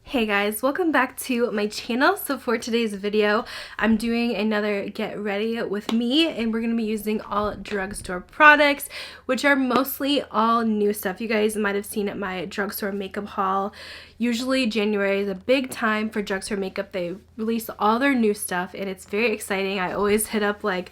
Hey guys, welcome back to my channel. So for today's video, I'm doing another get ready with me, and we're going to be using all drugstore products, which are mostly all new stuff. You guys might have seen at my drugstore makeup haul. Usually January is a big time for drugstore makeup. They release all their new stuff and it's very exciting. I always hit up like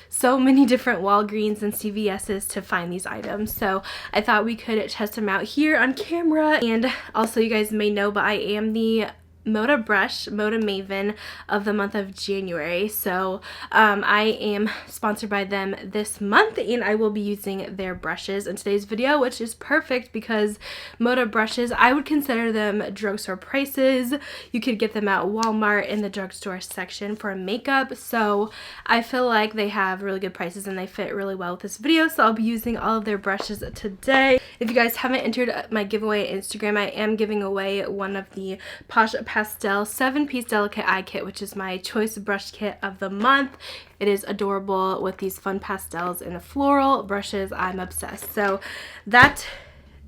so many different Walgreens and CVS's to find these items, so I thought we could test them out here on camera. And also, you guys may know, but I am the Moda Maven of the month of January, so I am sponsored by them this month, and I will be using their brushes in today's video, which is perfect because Moda brushes, I would consider them drugstore prices. You could get them at Walmart in the drugstore section for makeup, so I feel like they have really good prices and they fit really well with this video, so I'll be using all of their brushes today. If you guys haven't entered my giveaway on Instagram, I am giving away one of the Posh Pastel 7-piece delicate eye kit, which is my choice brush kit of the month. It is adorable with these fun pastels and floral brushes. I'm obsessed. So that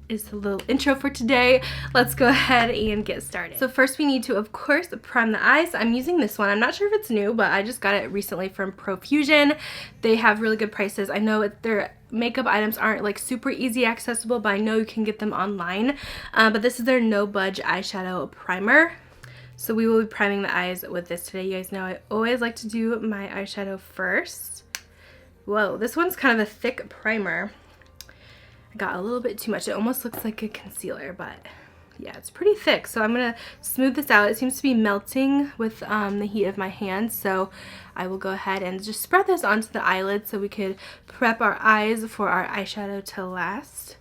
is a little intro for today. Let's go ahead and get started. So first we need to, of course, prime the eyes. I'm using this one. I'm not sure if it's new, but I just got it recently from Profusion. They have really good prices. I know their makeup items aren't like super easy accessible, but I know you can get them online. But this is their No Budge eyeshadow primer. So we will be priming the eyes with this today. You guys know I always like to do my eyeshadow first. Whoa, this one's kind of a thick primer. I got a little bit too much. It almost looks like a concealer, but yeah, it's pretty thick. So I'm going to smooth this out. It seems to be melting with the heat of my hands. So I will go ahead and just spread this onto the eyelid so we could prep our eyes for our eyeshadow to last.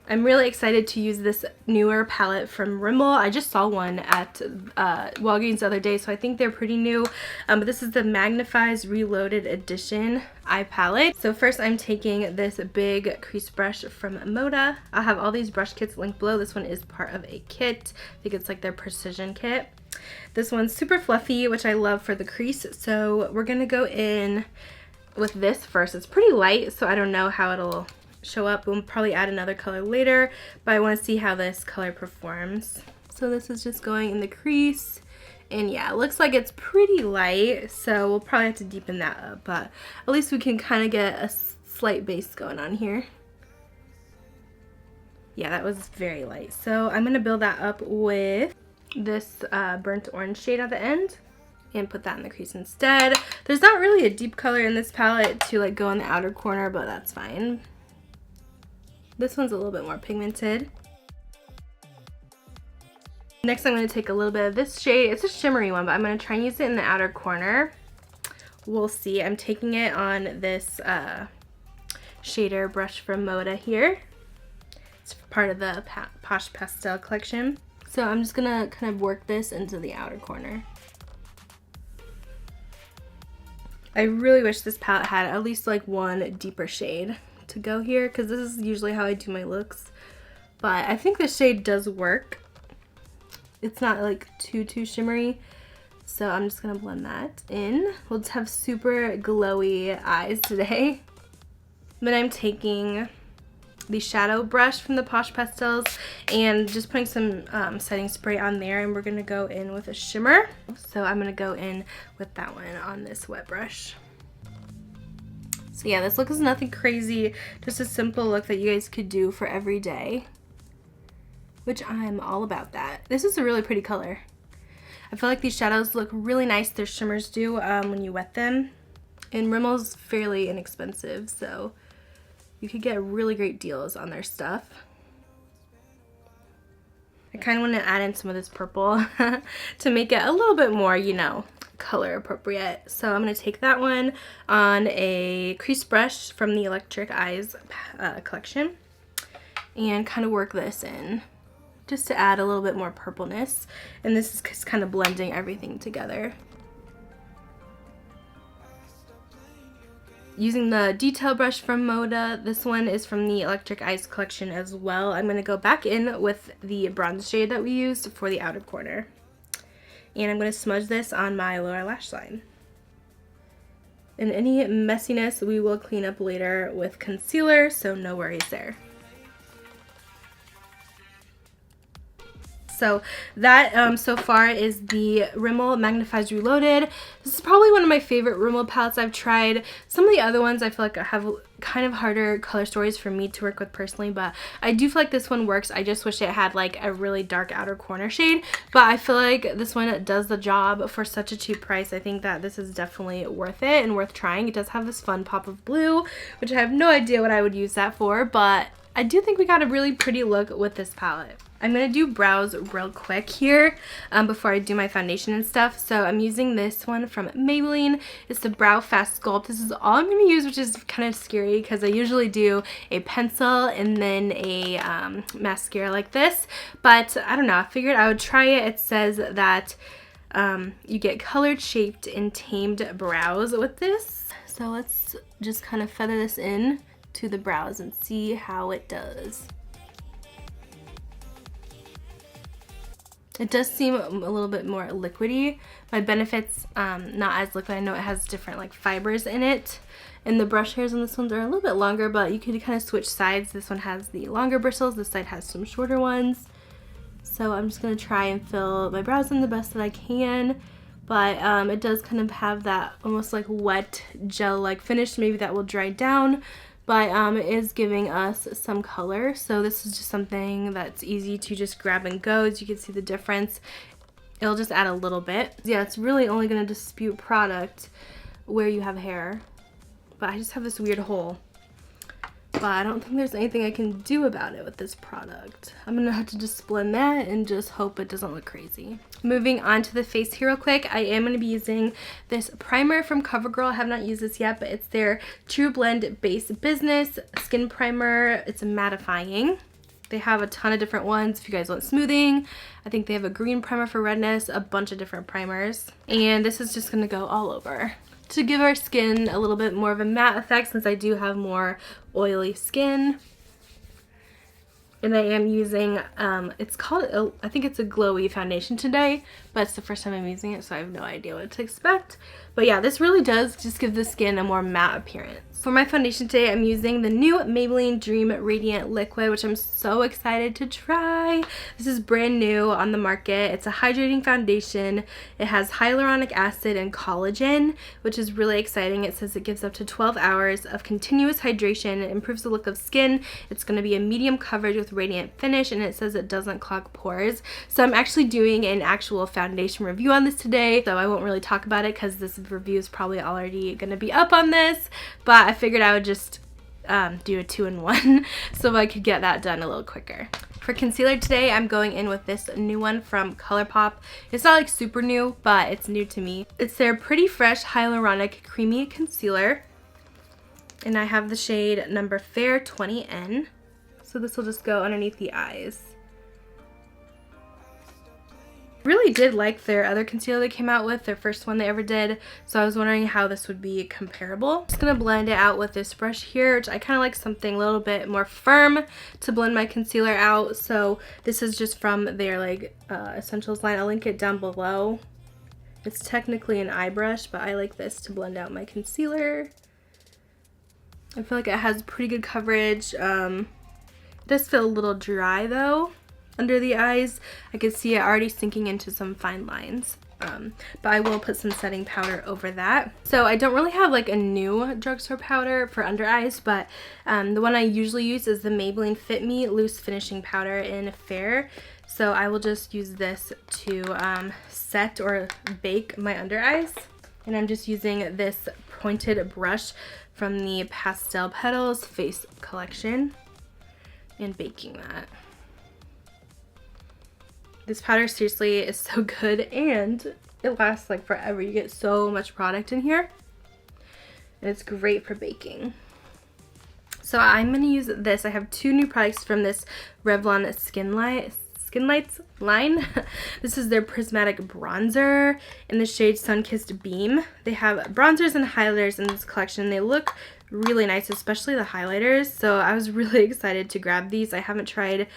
I'm really excited to use this newer palette from Rimmel. I just saw one at Walgreens the other day, so I think they're pretty new. But this is the Magnifies Reloaded Edition eye palette. So first I'm taking this big crease brush from Moda. I'll have all these brush kits linked below. This one is part of a kit. I think it's like their precision kit. This one's super fluffy, which I love for the crease. So we're going to go in with this first. It's pretty light, so I don't know how it'll show up. We'll probably add another color later, but I want to see how this color performs. So this is just going in the crease, and yeah, it looks like it's pretty light, so we'll probably have to deepen that up, but at least we can kind of get a slight base going on here. Yeah, that was very light. So I'm going to build that up with this burnt orange shade at the end and put that in the crease instead. There's not really a deep color in this palette to like go in the outer corner, but that's fine. This one's a little bit more pigmented. Next I'm going to take a little bit of this shade. It's a shimmery one, but I'm going to try and use it in the outer corner. We'll see. I'm taking it on this shader brush from Moda here. It's part of the Posh Pastel collection. So I'm just going to kind of work this into the outer corner. I really wish this palette had at least like one deeper shade to go here, because this is usually how I do my looks, but I think this shade does work. It's not like too shimmery, so I'm just gonna blend that in. We'll just have super glowy eyes today. Then I'm taking the shadow brush from the Posh Pastels and just putting some setting spray on there, and we're gonna go in with a shimmer. So I'm gonna go in with that one on this wet brush. So yeah, this look is nothing crazy, just a simple look that you guys could do for every day, which I'm all about that. This is a really pretty color. I feel like these shadows look really nice. Their shimmers do when you wet them, and Rimmel's fairly inexpensive, so you could get really great deals on their stuff. I kind of want to add in some of this purple to make it a little bit more, you know, color appropriate. So I'm going to take that one on a crease brush from the Electric Eyes collection and kind of work this in just to add a little bit more purpleness, and this is kind of blending everything together. Using the detail brush from Moda, this one is from the Electric Eyes collection as well. I'm going to go back in with the bronze shade that we used for the outer corner. And I'm going to smudge this on my lower lash line. And any messiness we will clean up later with concealer, so no worries there. So that so far is the Rimmel Magnifies Reloaded. This is probably one of my favorite Rimmel palettes I've tried. Some of the other ones I feel like I have kind of harder color stories for me to work with personally, but I do feel like this one works. I just wish it had like a really dark outer corner shade, but I feel like this one does the job for such a cheap price. I think that this is definitely worth it and worth trying. It does have this fun pop of blue, which I have no idea what I would use that for, but I do think we got a really pretty look with this palette. I'm going to do brows real quick here before I do my foundation and stuff. So I'm using this one from Maybelline. It's the Brow Fast Sculpt. This is all I'm going to use, which is kind of scary because I usually do a pencil and then a mascara like this. But I don't know. I figured I would try it. It says that you get colored, shaped, and tamed brows with this. So let's just kind of feather this in to the brows and see how it does. It does seem a little bit more liquidy. My Benefit's not as liquid. I know it has different like fibers in it. And the brush hairs on this one are a little bit longer, but you could kind of switch sides. This one has the longer bristles. This side has some shorter ones. So I'm just going to try and fill my brows in the best that I can. But it does kind of have that almost like wet gel-like finish. Maybe that will dry down. But it is giving us some color, so this is just something that's easy to just grab and go. As you can see the difference, it'll just add a little bit. Yeah, it's really only going to dispute product where you have hair, but I just have this weird hole. But I don't think there's anything I can do about it with this product. I'm going to have to just blend that and just hope it doesn't look crazy. Moving on to the face here real quick, I am going to be using this primer from CoverGirl. I have not used this yet, but it's their True Blend Base Business Skin Primer. It's mattifying. They have a ton of different ones if you guys want smoothing. I think they have a green primer for redness, a bunch of different primers. And this is just going to go all over to give our skin a little bit more of a matte effect, since I do have more oily skin. And I am using, it's called, I think it's a glowy foundation today, but it's the first time I'm using it, so I have no idea what to expect. But yeah, this really does just give the skin a more matte appearance. For my foundation today, I'm using the new Maybelline Dream Radiant Liquid, which I'm so excited to try. This is brand new on the market. It's a hydrating foundation. It has hyaluronic acid and collagen, which is really exciting. It says it gives up to 12 hours of continuous hydration. It improves the look of skin. It's going to be a medium coverage with radiant finish, and it says it doesn't clog pores. So I'm actually doing an actual foundation review on this today, so I won't really talk about it because this review is probably already going to be up on this, but I figured I would just do a 2-in-1 so I could get that done a little quicker. For concealer today, I'm going in with this new one from ColourPop. It's not like super new, but it's new to me. It's their Pretty Fresh Hyaluronic Creamy Concealer, and I have the shade number Fair 20N. So this will just go underneath the eyes. Really did like their other concealer they came out with, their first one they ever did, so I was wondering how this would be comparable. Just gonna blend it out with this brush here, which I kind of like something a little bit more firm to blend my concealer out. So this is just from their like essentials line. I'll link it down below. It's technically an eye brush, but I like this to blend out my concealer. I feel like it has pretty good coverage. It does feel a little dry though under the eyes. I can see it already sinking into some fine lines, but I will put some setting powder over that. So I don't really have like a new drugstore powder for under eyes, but the one I usually use is the Maybelline Fit Me Loose Finishing Powder in Fair. So I will just use this to set or bake my under eyes, and I'm just using this pointed brush from the Pastel Petals Face Collection and baking that. This powder seriously is so good, and it lasts like forever. You get so much product in here, and it's great for baking. So I'm going to use this. I have 2 new products from this Revlon Skin Lights line. This is their Prismatic Bronzer in the shade Sun-Kissed Beam. They have bronzers and highlighters in this collection. They look really nice, especially the highlighters. So I was really excited to grab these. I haven't tried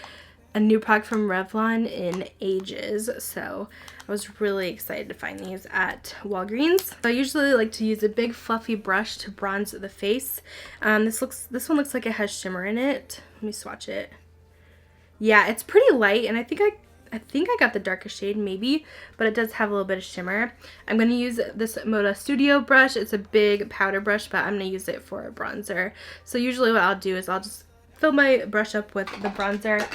a new product from Revlon in ages, so I was really excited to find these at Walgreens. So I usually like to use a big fluffy brush to bronze the face. This one looks like it has shimmer in it. Let me swatch it. Yeah, it's pretty light, and I think I think I got the darkest shade maybe, but it does have a little bit of shimmer. I'm going to use this Moda Studio brush. It's a big powder brush, but I'm going to use it for a bronzer. So usually what I'll do is I'll just fill my brush up with the bronzer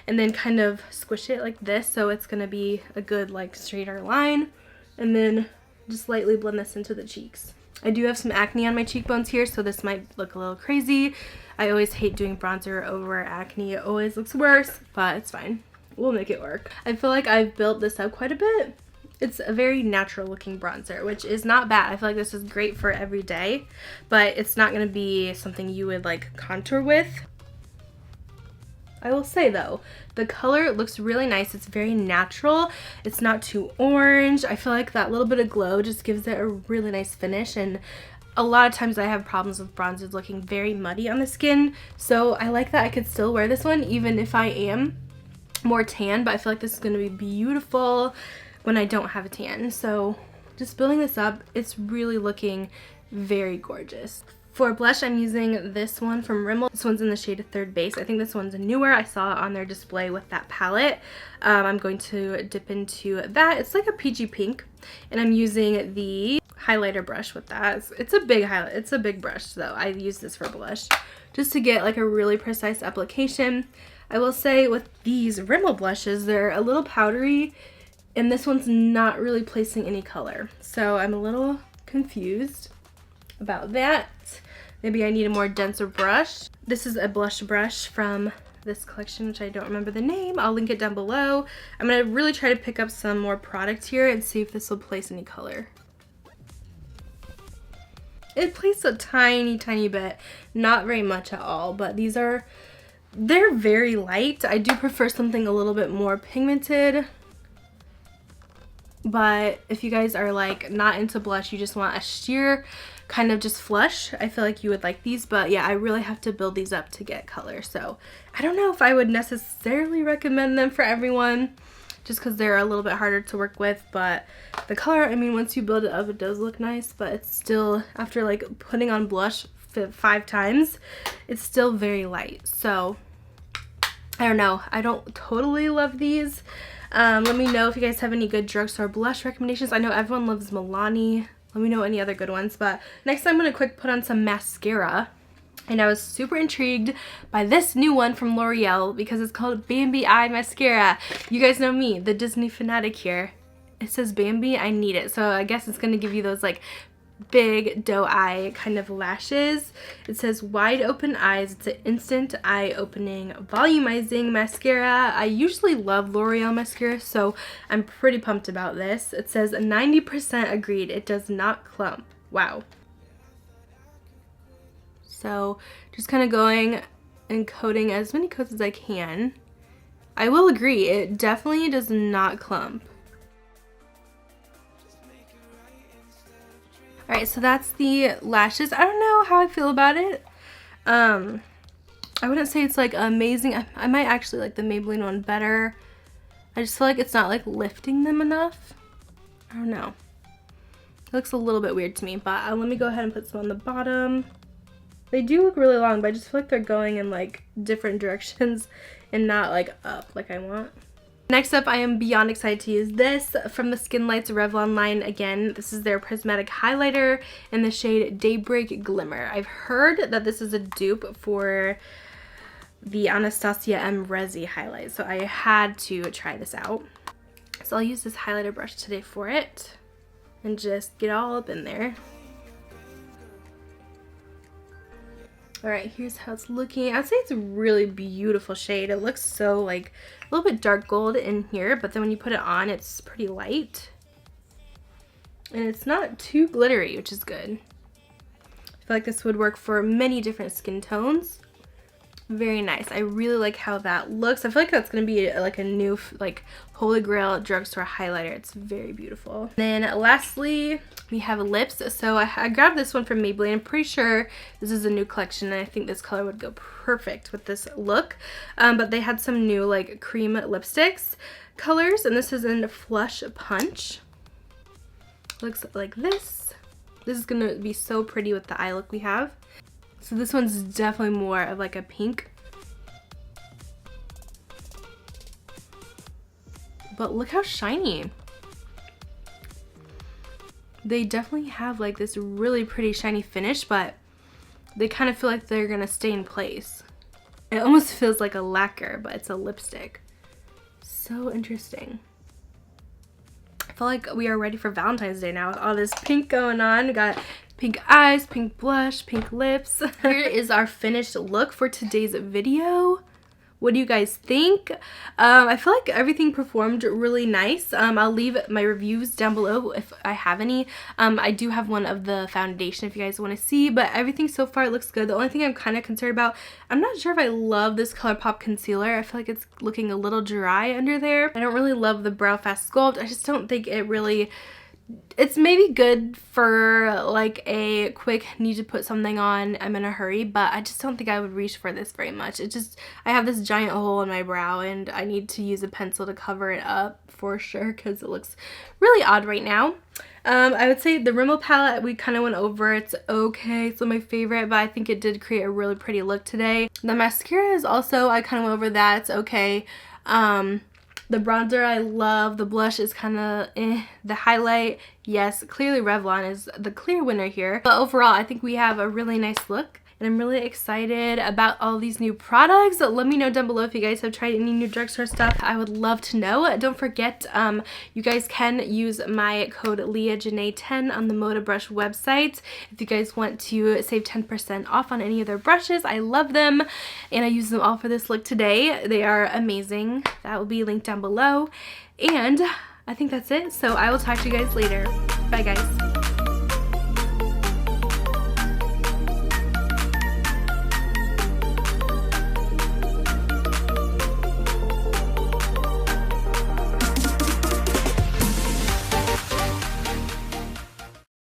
and then kind of squish it like this, so it's going to be a good like straighter line, and then just lightly blend this into the cheeks. I do have some acne on my cheekbones here, so this might look a little crazy. I always hate doing bronzer over acne. It always looks worse, but it's fine. We'll make it work. I feel like I've built this up quite a bit. It's a very natural looking bronzer, which is not bad. I feel like this is great for every day, but it's not going to be something you would like contour with. I will say though, the color looks really nice. It's very natural. It's not too orange. I feel like that little bit of glow just gives it a really nice finish, and a lot of times I have problems with bronzers looking very muddy on the skin, so I like that I could still wear this one even if I am more tan, but I feel like this is going to be beautiful when I don't have a tan. So just building this up, it's really looking very gorgeous. For blush, I'm using this one from Rimmel. This one's in the shade of Third Base. I think this one's newer. I saw it on their display with that palette. I'm going to dip into that. It's like a peachy pink, and I'm using the highlighter brush with that. It's a big highlight. It's a big brush, though. I use this for blush just to get like a really precise application. I will say with these Rimmel blushes, they're a little powdery, and this one's not really placing any color. So I'm a little confused about that. Maybe I need a more denser brush. This is a blush brush from this collection, which I don't remember the name. I'll link it down below. I'm going to really try to pick up some more product here and see if this will place any color. It placed a tiny bit, not very much at all, but they're very light. I do prefer something a little bit more pigmented, but if you guys are like not into blush, you just want a sheer kind of just flush, I feel like you would like these. But yeah, I really have to build these up to get color, so I don't know if I would necessarily recommend them for everyone just because they're a little bit harder to work with. But the color, I mean, once you build it up, it does look nice, but it's still, after like putting on blush 5 times, it's still very light. So I don't know, I don't totally love these. Let me know if you guys have any good drugstore blush recommendations. I know everyone loves Milani. Let me know any other good ones. But next I'm going to quick put on some mascara. And I was super intrigued by this new one from L'Oreal because it's called Bambi Eye Mascara. You guys know me, the Disney fanatic here. It says Bambi, I need it. So I guess it's going to give you those like big doe eye kind of lashes. It says wide open eyes. It's an instant eye opening volumizing mascara. I usually love L'Oreal mascara, so I'm pretty pumped about this. It says 90% agreed. It does not clump. Wow. So just kind of going and coating as many coats as I can. I will agree, it definitely does not clump. Alright, so that's the lashes. I don't know how I feel about it. I wouldn't say it's like amazing. I might actually like the Maybelline one better. I just feel like it's not like lifting them enough. I don't know. It looks a little bit weird to me, but let me go ahead and put some on the bottom. They do look really long, but I just feel like they're going in like different directions and not like up like I want. Next up, I am beyond excited to use this from the Skin Lights Revlon line. Again, this is their prismatic highlighter in the shade Daybreak Glimmer. I've heard that this is a dupe for the Anastasia M Resi highlight, so I had to try this out. So I'll use this highlighter brush today for it and just get all up in there. Alright, here's how it's looking. I'd say it's a really beautiful shade. It looks so like a little bit dark gold in here, but then when you put it on, it's pretty light. And it's not too glittery, which is good. I feel like this would work for many different skin tones. Very nice. I really like how that looks. I feel like that's going to be like a new like holy grail drugstore highlighter. It's very beautiful. And then lastly, we have lips. So I grabbed this one from Maybelline. I'm pretty sure this is a new collection, and I think this color would go perfect with this look. But they had some new like cream lipsticks colors, and this is in Flush Punch. Looks like this. This is going to be so pretty with the eye look we have. So this one's definitely more of like a pink. But look how shiny. They definitely have like this really pretty shiny finish, but they kind of feel like they're gonna stay in place. It almost feels like a lacquer, but it's a lipstick. So interesting. I feel like we are ready for Valentine's Day now with all this pink going on. We got pink eyes, pink blush, pink lips. Here is our finished look for today's video. What do you guys think? I feel like everything performed really nice. I'll leave my reviews down below if I have any. I do have one of the foundation if you guys want to see, but everything so far looks good. The only thing I'm kind of concerned about, I'm not sure if I love this ColourPop concealer. I feel like it's looking a little dry under there. I don't really love the Brow Fast Sculpt. I just don't think it really... It's maybe good for like a quick need to put something on, I'm in a hurry, but I just don't think I would reach for this very much. I have this giant hole in my brow and I need to use a pencil to cover it up for sure because it looks really odd right now. I would say the Rimmel palette we kind of went over. It's okay. It's not my favorite, but I think it did create a really pretty look today. The mascara is also, I kind of went over that. It's okay. The bronzer I love. The blush is kind of eh. The highlight, yes, clearly Revlon is the clear winner here. But overall, I think we have a really nice look. And I'm really excited about all these new products. Let me know down below if you guys have tried any new drugstore stuff. I would love to know. Don't forget, you guys can use my code LeahJanae10 on the Moda Brush website if you guys want to save 10% off on any of their brushes. I love them, and I use them all for this look today. They are amazing. That will be linked down below. And I think that's it. So I will talk to you guys later. Bye, guys.